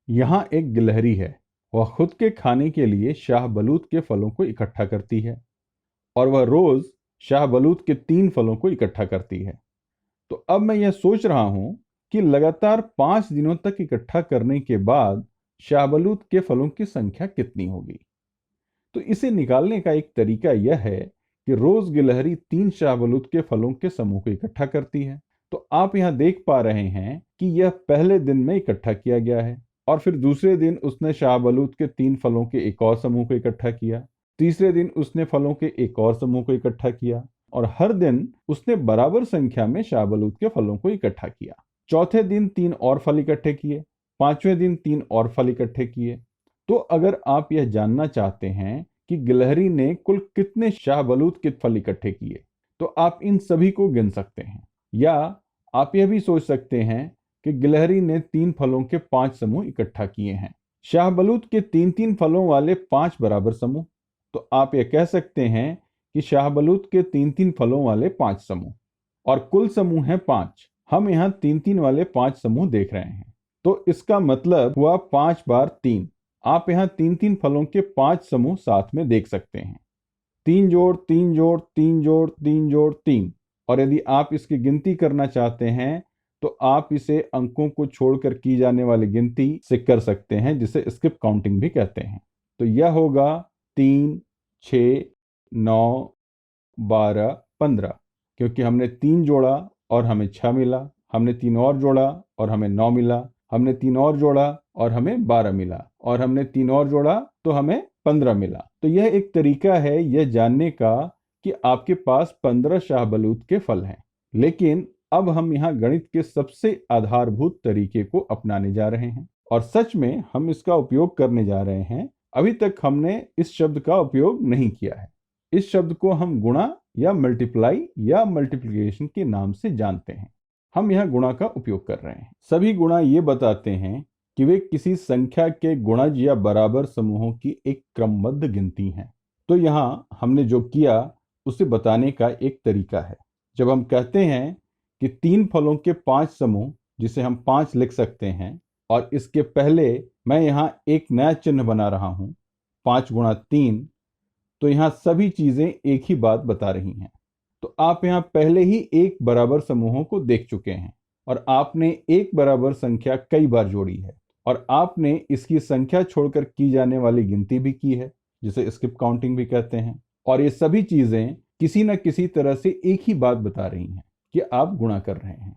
यहाँ एक गिलहरी है। वह खुद के खाने के लिए शाहबलूत के फलों को इकट्ठा करती है और वह रोज शाहबलूत के 3 फलों को इकट्ठा करती है। तो अब मैं यह सोच रहा हूं कि लगातार 5 दिनों तक इकट्ठा करने के बाद शाहबलूत के फलों की संख्या कितनी होगी। तो इसे निकालने का एक तरीका यह है कि रोज गिलहरी 3 शाहबलूत के फलों के समूह को इकट्ठा करती है। तो आप यहां देख पा रहे हैं कि यह पहले दिन में इकट्ठा किया गया है और फिर दूसरे दिन उसने शाहबलूत के 3 फलों के एक और समूह को इकट्ठा किया। तीसरे दिन उसने फलों के एक और समूह को इकट्ठा किया और हर दिन उसने बराबर संख्या में शाहबलूत के फलों को इकट्ठा किया। चौथे दिन 3 और फल इकट्ठे किए। पांचवें दिन 3 और फल इकट्ठे किए। तो अगर आप यह जानना चाहते हैं कि गिलहरी ने कुल कितने शाहबलूत के फल इकट्ठे किए, तो आप इन सभी को गिन सकते हैं। या आप यह भी सोच सकते हैं कि गिलहरी ने 3 फलों के 5 समूह इकट्ठा किए हैं। शाहबलूत के 3-3 फलों वाले 5 बराबर समूह। तो आप यह कह सकते हैं कि शाहबलूत के 3-3 फलों वाले 5 समूह और कुल समूह है 5। हम यहाँ 3-3 वाले 5 समूह देख रहे हैं। तो इसका मतलब हुआ 5 बार 3। आप यहाँ 3-3 फलों के 5 समूह साथ में देख सकते हैं। 3 जोड़ 3 जोड़ 3 जोड़ 3 जोड़ 3। और यदि आप इसकी गिनती करना चाहते हैं तो आप इसे अंकों को छोड़कर की जाने वाली गिनती से कर सकते हैं, जिसे स्किप काउंटिंग भी कहते हैं। तो यह होगा 3, 6, 9, 12, 15, क्योंकि हमने 3 जोड़ा और हमें 6 मिला। हमने 3 और जोड़ा और हमें 9 मिला। हमने 3 और जोड़ा और हमें 12 मिला और हमने 3 और जोड़ा तो हमें 15 मिला। तो यह एक तरीका है यह जानने का कि आपके पास 15 शाहबलूत के फल हैं। लेकिन अब हम यहाँ गणित के सबसे आधारभूत तरीके को अपनाने जा रहे हैं और सच में हम इसका उपयोग करने जा रहे हैं। अभी तक हमने इस शब्द का उपयोग नहीं किया है। इस शब्द को हम गुणा या मल्टीप्लाई या मल्टीप्लिकेशन के नाम से जानते हैं। हम यहाँ गुणा का उपयोग कर रहे हैं। सभी गुणा ये बताते हैं कि वे किसी संख्या के गुणज या बराबर समूहों की एक क्रमबद्ध गिनती हैं। तो यहाँ हमने जो किया उसे बताने का एक तरीका है। जब हम कहते हैं कि 3 फलों के 5 समूह, जिसे हम 5 लिख सकते हैं, और इसके पहले मैं यहाँ एक नया चिन्ह बना रहा हूँ 5 गुणा 3, तो यहाँ सभी चीजें एक ही बात बता रही हैं। तो आप यहाँ पहले ही एक बराबर समूहों को देख चुके हैं और आपने एक बराबर संख्या कई बार जोड़ी है और आपने इसकी संख्या छोड़कर की जाने वाली गिनती भी की है, जिसे स्किप काउंटिंग भी कहते हैं। और ये सभी चीजें किसी न किसी तरह से एक ही बात बता रही हैं कि आप गुणा कर रहे हैं।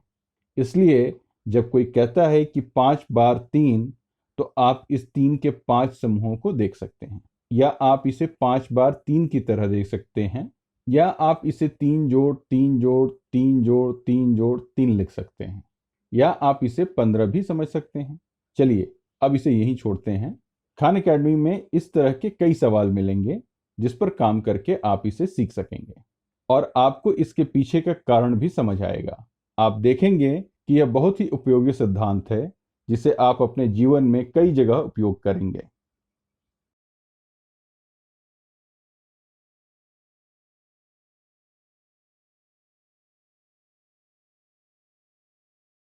इसलिए जब कोई कहता है कि 5 बार 3, तो आप इस 3 के 5 समूहों को देख सकते हैं। या आप इसे 5 बार 3 की तरह देख सकते हैं, या आप इसे 3 जोड़ 3 जोड़ 3 जोड़ 3 जोड़ 3 लिख सकते हैं, या आप इसे 15 भी समझ सकते हैं। चलिए अब इसे यहीं छोड़ते हैं। खान अकेडमी में इस तरह के कई सवाल मिलेंगे जिस पर काम करके आप इसे सीख सकेंगे और आपको इसके पीछे का कारण भी समझ आएगा। आप देखेंगे कि यह बहुत ही उपयोगी सिद्धांत है जिसे आप अपने जीवन में कई जगह उपयोग करेंगे।